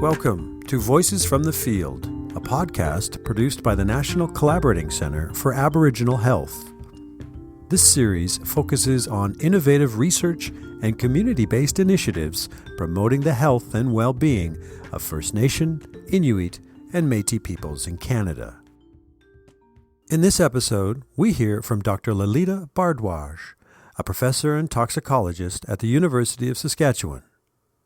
Welcome to Voices from the Field, a podcast produced by the National Collaborating Centre for Aboriginal Health. This series focuses on innovative research and community-based initiatives promoting the health and well-being of First Nation, Inuit, and Métis peoples in Canada. In this episode, we hear from Dr. Lalita Bharadwaj, a professor and toxicologist at the University of Saskatchewan.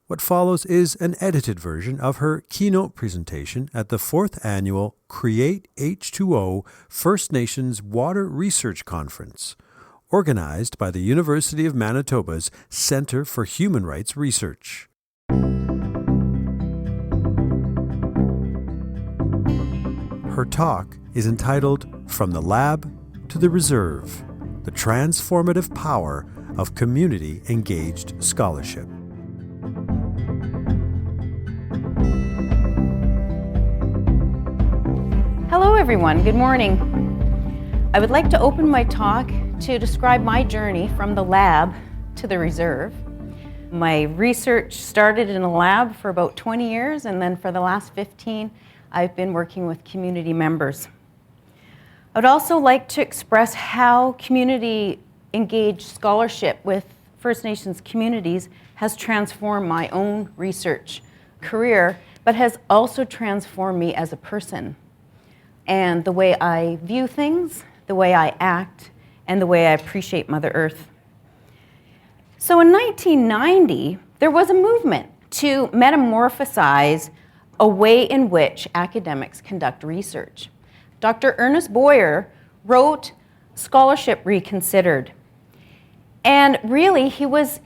What follows is an edited version of her keynote presentation at the 4th Annual Create H2O First Nations Water Research Conference, organized by the University of Manitoba's Centre for Human Rights Research. Her talk is entitled From the Lab to the Reserve: The Transformative Power of Community-Engaged Scholarship. Hello everyone, good morning. I would like to open my talk to describe my journey from the lab to the reserve. My research started in a lab for about 20 years, and then for the last 15, I've been working with community members. I would also like to express how community-engaged scholarship with First Nations communities has transformed my own research career, but has also transformed me as a person, and the way I view things, the way I act, and the way I appreciate Mother Earth. So in 1990, there was a movement to metamorphosize a way in which academics conduct research. Dr. Ernest Boyer wrote Scholarship Reconsidered. And really, he was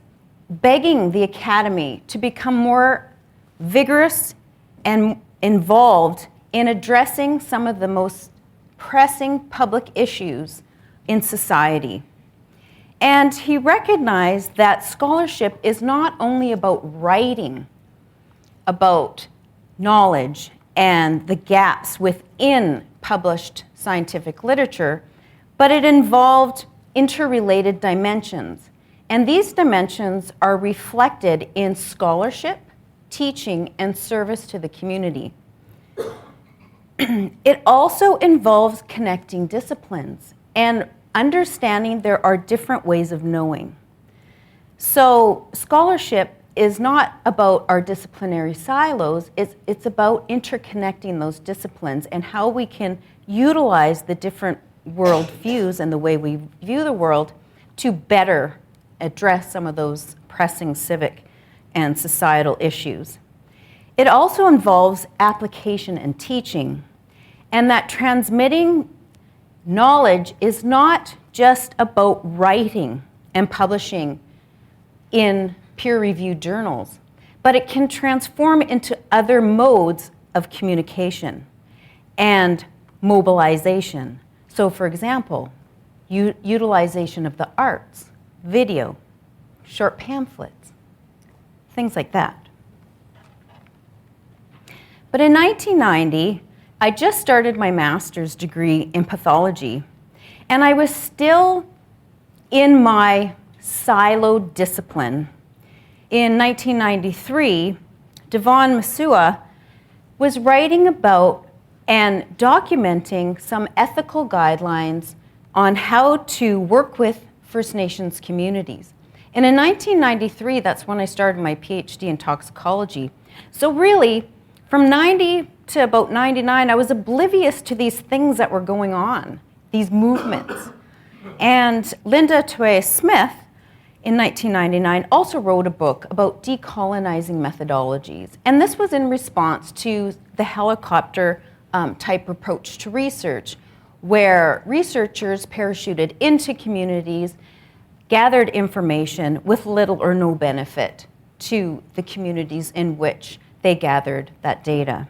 begging the academy to become more vigorous and involved in addressing some of the most pressing public issues in society. And he recognized that scholarship is not only about writing about knowledge and the gaps within published scientific literature, but it involved interrelated dimensions. And these dimensions are reflected in scholarship, teaching, and service to the community. It also involves connecting disciplines and understanding there are different ways of knowing. So scholarship is not about our disciplinary silos, it's about interconnecting those disciplines and how we can utilize the different world views and the way we view the world to better address some of those pressing civic and societal issues. It also involves application and teaching, and that transmitting knowledge is not just about writing and publishing in peer-reviewed journals, but it can transform into other modes of communication and mobilization. So for example, utilization of the arts, video, short pamphlets, things like that. But in 1990, I just started my master's degree in pathology, and I was still in my siloed discipline. In 1993, Devon Masua was writing about and documenting some ethical guidelines on how to work with First Nations communities. And in 1993, that's when I started my PhD in toxicology. So really, from 90 to about 99, I was oblivious to these things that were going on, these movements. And Linda Toya Smith, in 1999, also wrote a book about decolonizing methodologies. And this was in response to the helicopter type approach to research, where researchers parachuted into communities, gathered information with little or no benefit to the communities in which they gathered that data.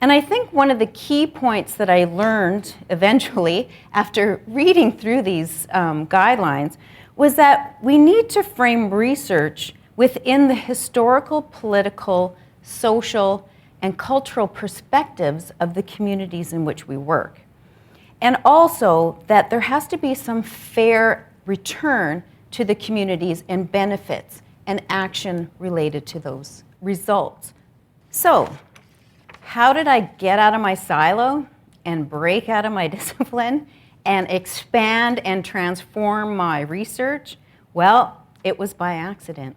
And I think one of the key points that I learned eventually after reading through these guidelines was that we need to frame research within the historical, political, social, and cultural perspectives of the communities in which we work. And also that there has to be some fair return to the communities and benefits and action related to those results. So, how did I get out of my silo and break out of my discipline and expand and transform my research? Well, it was by accident.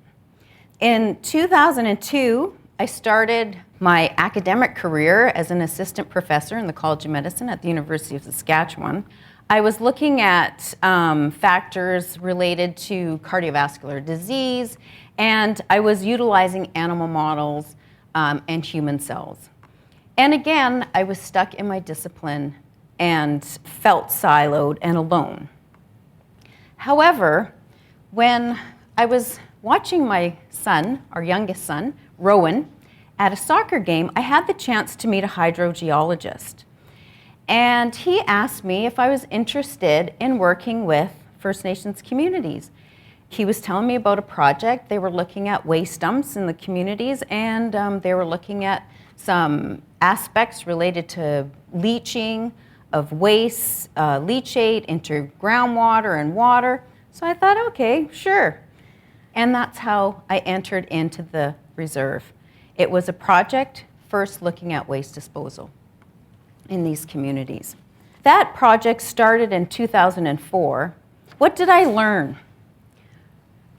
In 2002, I started my academic career as an assistant professor in the College of Medicine at the University of Saskatchewan. I was looking at factors related to cardiovascular disease, and I was utilizing animal models and human cells. And again, I was stuck in my discipline and felt siloed and alone. However, when I was watching my son, our youngest son, Rowan, at a soccer game, I had the chance to meet a hydrogeologist. And he asked me if I was interested in working with First Nations communities. He was telling me about a project. They were looking at waste dumps in the communities, and they were looking at some aspects related to leaching of waste, leachate into groundwater and water. So I thought, okay, sure. And that's how I entered into the reserve. It was a project first looking at waste disposal in these communities. That project started in 2004. What did I learn?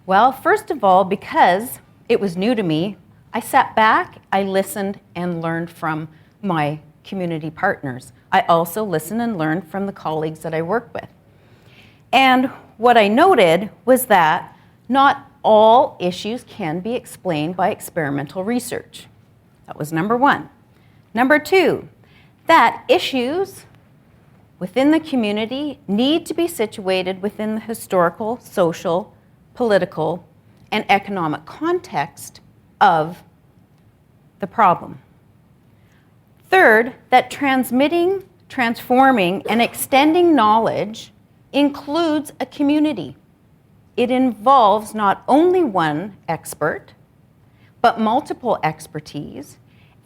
Well, first of all, because it was new to me, I sat back, I listened, and learned from my community partners. I also listened and learned from the colleagues that I work with. And what I noted was that not all issues can be explained by experimental research. That was number one. Number two, that issues within the community need to be situated within the historical, social, political, and economic context of the problem. Third, that transmitting, transforming, and extending knowledge includes a community. It involves not only one expert, but multiple expertise,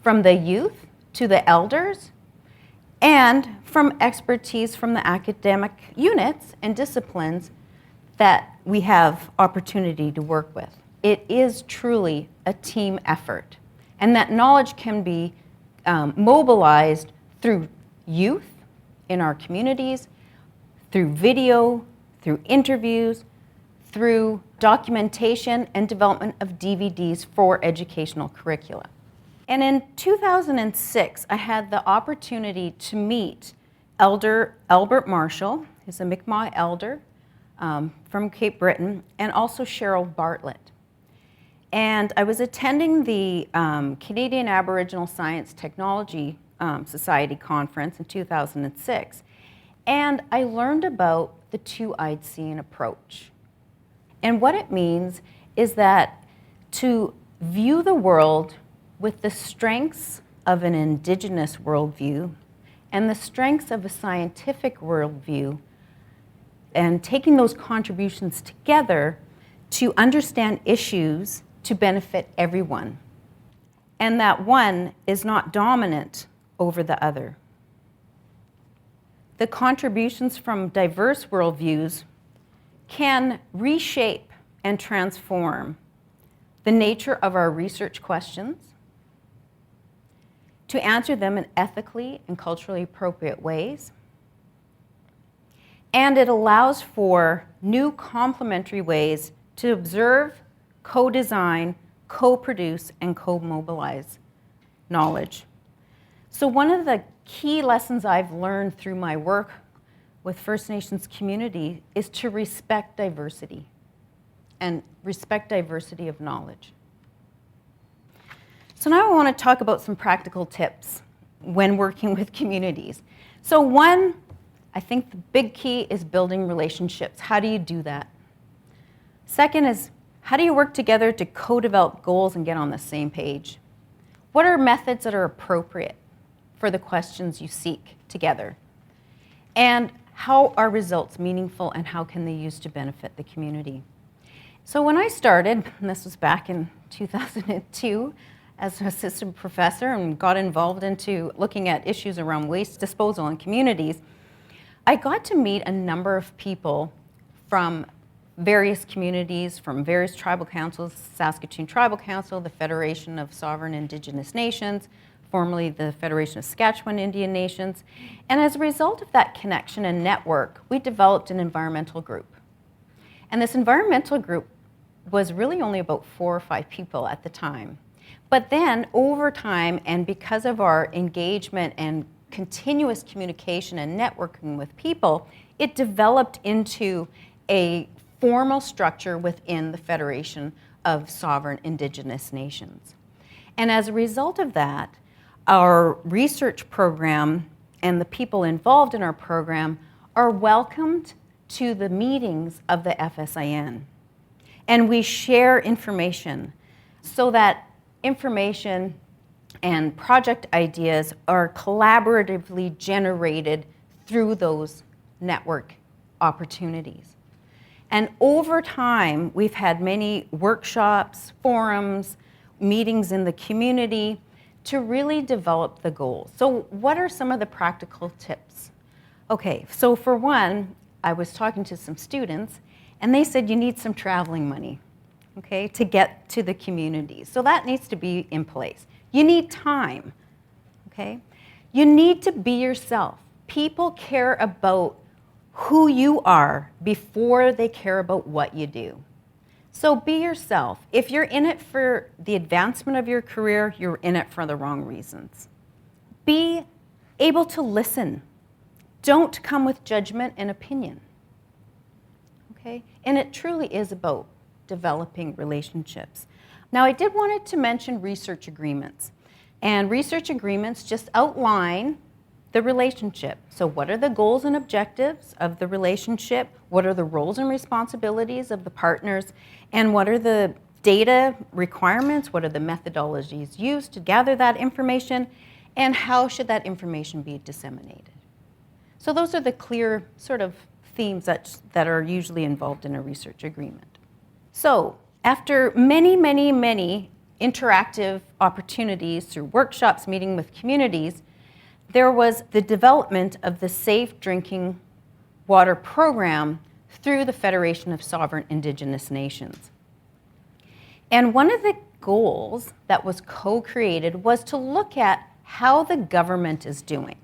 from the youth to the elders, and from expertise from the academic units and disciplines that we have opportunity to work with. It is truly a team effort, and that knowledge can be mobilized through youth in our communities, through video, through interviews, through documentation and development of DVDs for educational curricula. And in 2006, I had the opportunity to meet Elder Albert Marshall, who's a Mi'kmaq elder from Cape Breton, and also Cheryl Bartlett. And I was attending the Canadian Aboriginal Science Technology Society conference in 2006, and I learned about the two-eyed seeing approach. And what it means is that to view the world with the strengths of an Indigenous worldview and the strengths of a scientific worldview, and taking those contributions together to understand issues to benefit everyone. And that one is not dominant over the other. The contributions from diverse worldviews can reshape and transform the nature of our research questions, to answer them in ethically and culturally appropriate ways. And it allows for new complementary ways to observe, co-design, co-produce, and co-mobilize knowledge. So one of the key lessons I've learned through my work with First Nations community is to respect diversity and respect diversity of knowledge. So now I want to talk about some practical tips when working with communities. So one, I think the big key is building relationships. How do you do that? Second is, how do you work together to co-develop goals and get on the same page? What are methods that are appropriate for the questions you seek together? And how are results meaningful, and how can they use to benefit the community? So when I started, and this was back in 2002, as an assistant professor and got involved into looking at issues around waste disposal in communities, I got to meet a number of people from various communities from various tribal councils, Saskatoon Tribal Council, the Federation of Sovereign Indigenous Nations, formerly the Federation of Saskatchewan Indian Nations. And as a result of that connection and network, we developed an environmental group. And this environmental group was really only about 4 or 5 people at the time. But then over time, and because of our engagement and continuous communication and networking with people, it developed into a formal structure within the Federation of Sovereign Indigenous Nations. And as a result of that, our research program and the people involved in our program are welcomed to the meetings of the FSIN. And we share information so that information and project ideas are collaboratively generated through those network opportunities. And over time, we've had many workshops, forums, meetings in the community to really develop the goals. So what are some of the practical tips? Okay, so for one, I was talking to some students, and they said you need some traveling money, okay, to get to the communities. So that needs to be in place. You need time, okay? You need to be yourself. People care about who you are before they care about what you do. So be yourself. If you're in it for the advancement of your career, you're in it for the wrong reasons. Be able to listen. Don't come with judgment and opinion. Okay? And it truly is about developing relationships. Now, I did want to mention research agreements. And research agreements just outline the relationship. So what are the goals and objectives of the relationship? What are the roles and responsibilities of the partners? And what are the data requirements? What are the methodologies used to gather that information? And how should that information be disseminated? So those are the clear sort of themes that are usually involved in a research agreement. So after many, many, many interactive opportunities through workshops, meeting with communities, there was the development of the Safe Drinking Water Program through the Federation of Sovereign Indigenous Nations. And one of the goals that was co-created was to look at how the government is doing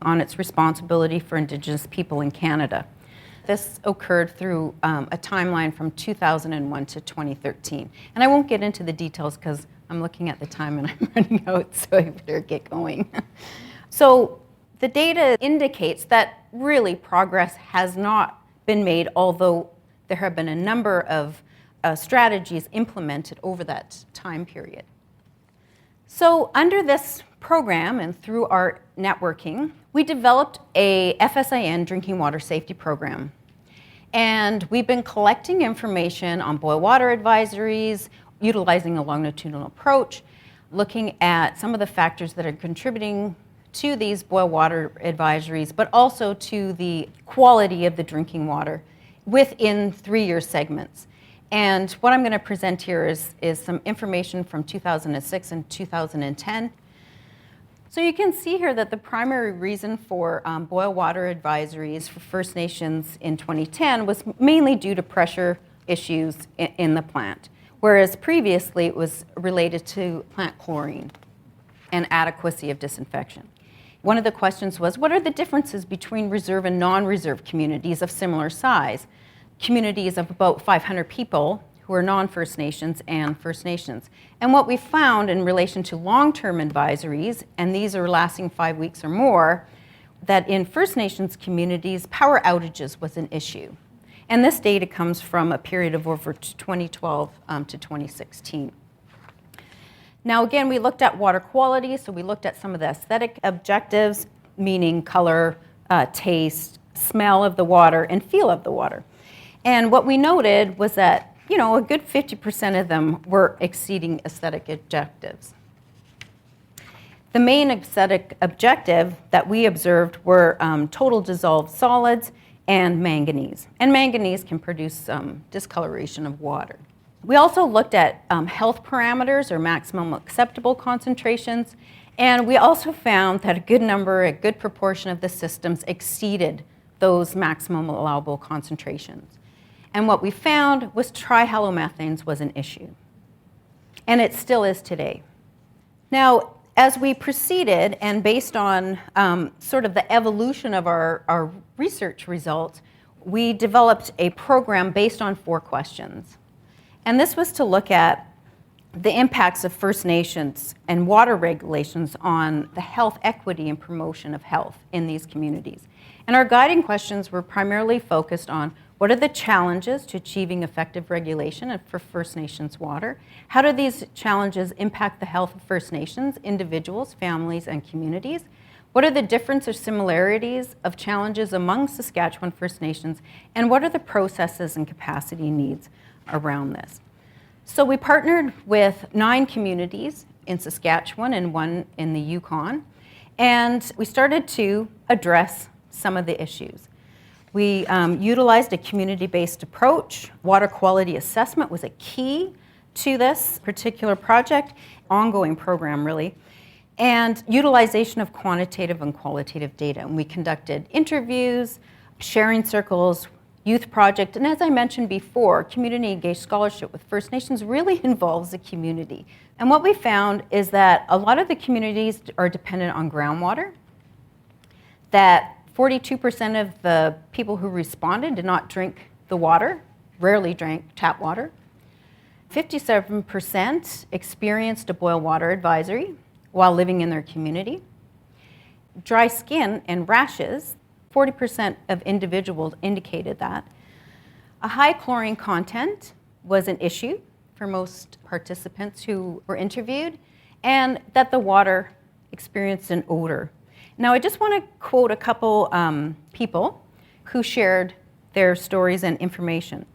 on its responsibility for Indigenous people in Canada. This occurred through a timeline from 2001 to 2013. And I won't get into the details because I'm looking at the time and I'm running out, so I better get going. So the data indicates that really progress has not been made, although there have been a number of strategies implemented over that time period. So under this program and through our networking, we developed a FSIN drinking water safety program. And we've been collecting information on boil water advisories, utilizing a longitudinal approach, looking at some of the factors that are contributing to these boil water advisories, but also to the quality of the drinking water within 3-year segments. And what I'm going to present here is some information from 2006 and 2010. So you can see here that the primary reason for boil water advisories for First Nations in 2010 was mainly due to pressure issues in the plant, whereas previously it was related to plant chlorine and adequacy of disinfection. One of the questions was, what are the differences between reserve and non-reserve communities of similar size? Communities of about 500 people who are non-First Nations and First Nations. And what we found in relation to long-term advisories, and these are lasting 5 weeks or more, that in First Nations communities, power outages was an issue. And this data comes from a period of over 2012 to 2016. Now again, we looked at water quality, so we looked at some of the aesthetic objectives, meaning color, taste, smell of the water, and feel of the water. And what we noted was that, a good 50% of them were exceeding aesthetic objectives. The main aesthetic objective that we observed were total dissolved solids and manganese. And manganese can produce discoloration of water. We also looked at health parameters or maximum acceptable concentrations, and we also found that a good proportion of the systems exceeded those maximum allowable concentrations. And what we found was trihalomethanes was an issue. And it still is today. Now, as we proceeded, and based on sort of the evolution of our research results, we developed a program based on 4 questions. And this was to look at the impacts of First Nations and water regulations on the health equity and promotion of health in these communities. And our guiding questions were primarily focused on what are the challenges to achieving effective regulation for First Nations water? How do these challenges impact the health of First Nations, individuals, families, and communities? What are the differences or similarities of challenges among Saskatchewan First Nations? And what are the processes and capacity needs around this? So we partnered with 9 communities in Saskatchewan and 1 in the Yukon, and we started to address some of the issues. We utilized a community-based approach. Water quality assessment was a key to this particular project, ongoing program really, and utilization of quantitative and qualitative data. And we conducted interviews, sharing circles, youth project, and as I mentioned before, community engaged scholarship with First Nations really involves the community. And what we found is that a lot of the communities are dependent on groundwater, that 42% of the people who responded did not drink the water, rarely drank tap water. 57% experienced a boil water advisory while living in their community. Dry skin and rashes, 40% of individuals indicated that. A high chlorine content was an issue for most participants who were interviewed, and that the water experienced an odor. Now, I just want to quote a couple people who shared their stories and information.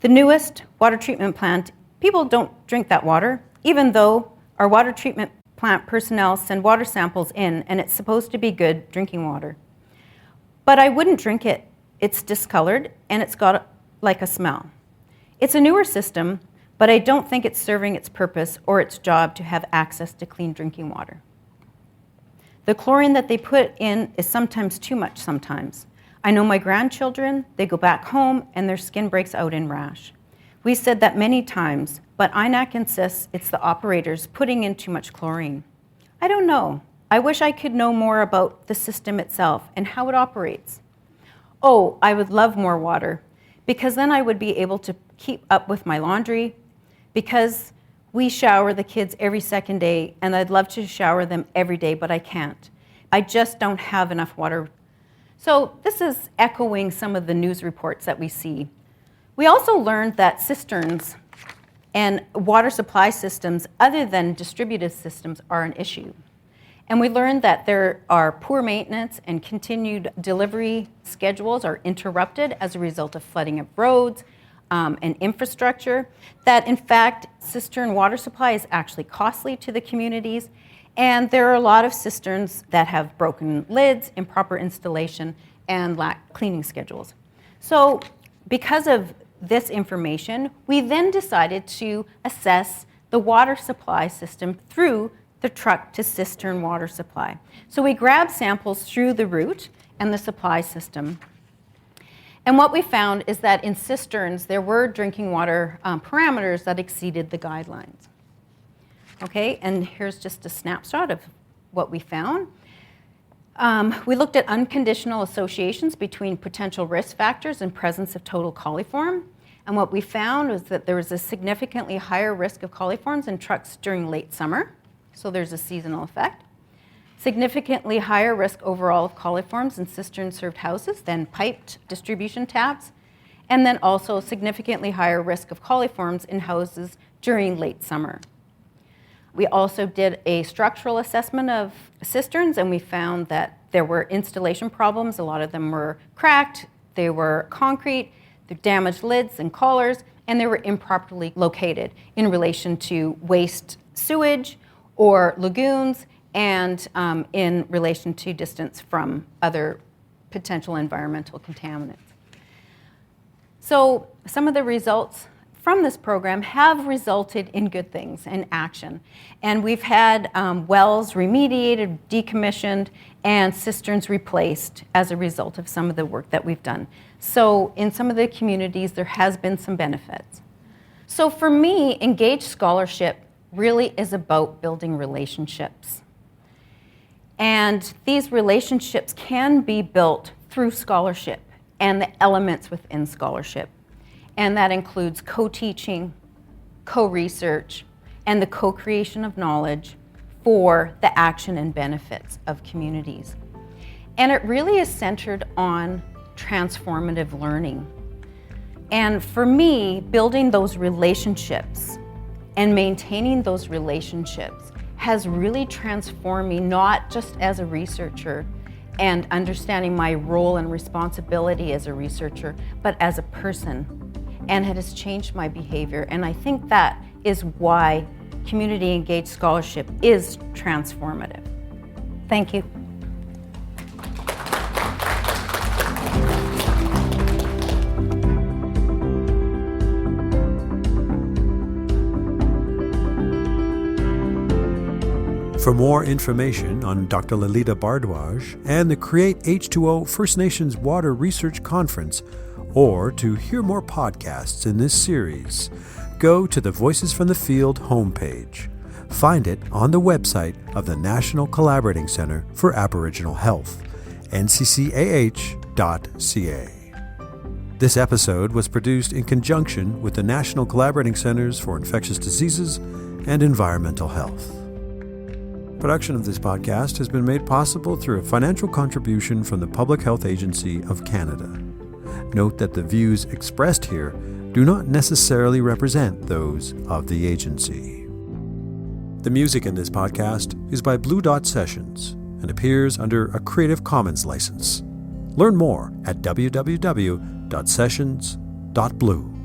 The newest water treatment plant, people don't drink that water, even though our water treatment plant personnel send water samples in, and it's supposed to be good drinking water. But I wouldn't drink it. It's discolored, and it's got like a smell. It's a newer system, but I don't think it's serving its purpose or its job to have access to clean drinking water. The chlorine that they put in is sometimes too much sometimes. I know my grandchildren, they go back home and their skin breaks out in rash. We said that many times, but INAC insists it's the operators putting in too much chlorine. I don't know. I wish I could know more about the system itself and how it operates. Oh, I would love more water, because then I would be able to keep up with my laundry, because we shower the kids every second day, and I'd love to shower them every day, but I can't. I just don't have enough water. So this is echoing some of the news reports that we see. We also learned that cisterns and water supply systems, other than distributed systems, are an issue. And we learned that there are poor maintenance and continued delivery schedules are interrupted as a result of flooding of roads, and infrastructure, that in fact cistern water supply is actually costly to the communities, and there are a lot of cisterns that have broken lids, improper installation, and lack cleaning schedules. So because of this information, we then decided to assess the water supply system through the truck to cistern water supply. So we grabbed samples through the route and the supply system. And what we found is that in cisterns, there were drinking water parameters that exceeded the guidelines. Okay, and here's just a snapshot of what we found. We looked at unconditional associations between potential risk factors and presence of total coliform. And what we found was that there was a significantly higher risk of coliforms in trucks during late summer. So there's a seasonal effect. Significantly higher risk overall of coliforms in cistern-served houses than piped distribution taps, and then also significantly higher risk of coliforms in houses during late summer. We also did a structural assessment of cisterns, and we found that there were installation problems. A lot of them were cracked, they were concrete, the damaged lids and collars, and they were improperly located in relation to waste sewage or lagoons, and in relation to distance from other potential environmental contaminants. So some of the results from this program have resulted in good things and action. And we've had wells remediated, decommissioned, and cisterns replaced as a result of some of the work that we've done. So in some of the communities, there has been some benefits. So for me, engaged scholarship really is about building relationships. And these relationships can be built through scholarship and the elements within scholarship. And that includes co-teaching, co-research, and the co-creation of knowledge for the action and benefits of communities. And it really is centered on transformative learning. And for me, building those relationships and maintaining those relationships has really transformed me, not just as a researcher and understanding my role and responsibility as a researcher, but as a person. And it has changed my behavior. And I think that is why community engaged scholarship is transformative. Thank you. For more information on Dr. Lalita Bharadwaj and the Create H2O First Nations Water Research Conference, or to hear more podcasts in this series, go to the Voices from the Field homepage. Find it on the website of the National Collaborating Centre for Aboriginal Health, NCCIH.ca. This episode was produced in conjunction with the National Collaborating Centres for Infectious Diseases and Environmental Health. Production of this podcast has been made possible through a financial contribution from the Public Health Agency of Canada. Note that the views expressed here do not necessarily represent those of the agency. The music in this podcast is by Blue Dot Sessions and appears under a Creative Commons license. Learn more at www.sessions.blue.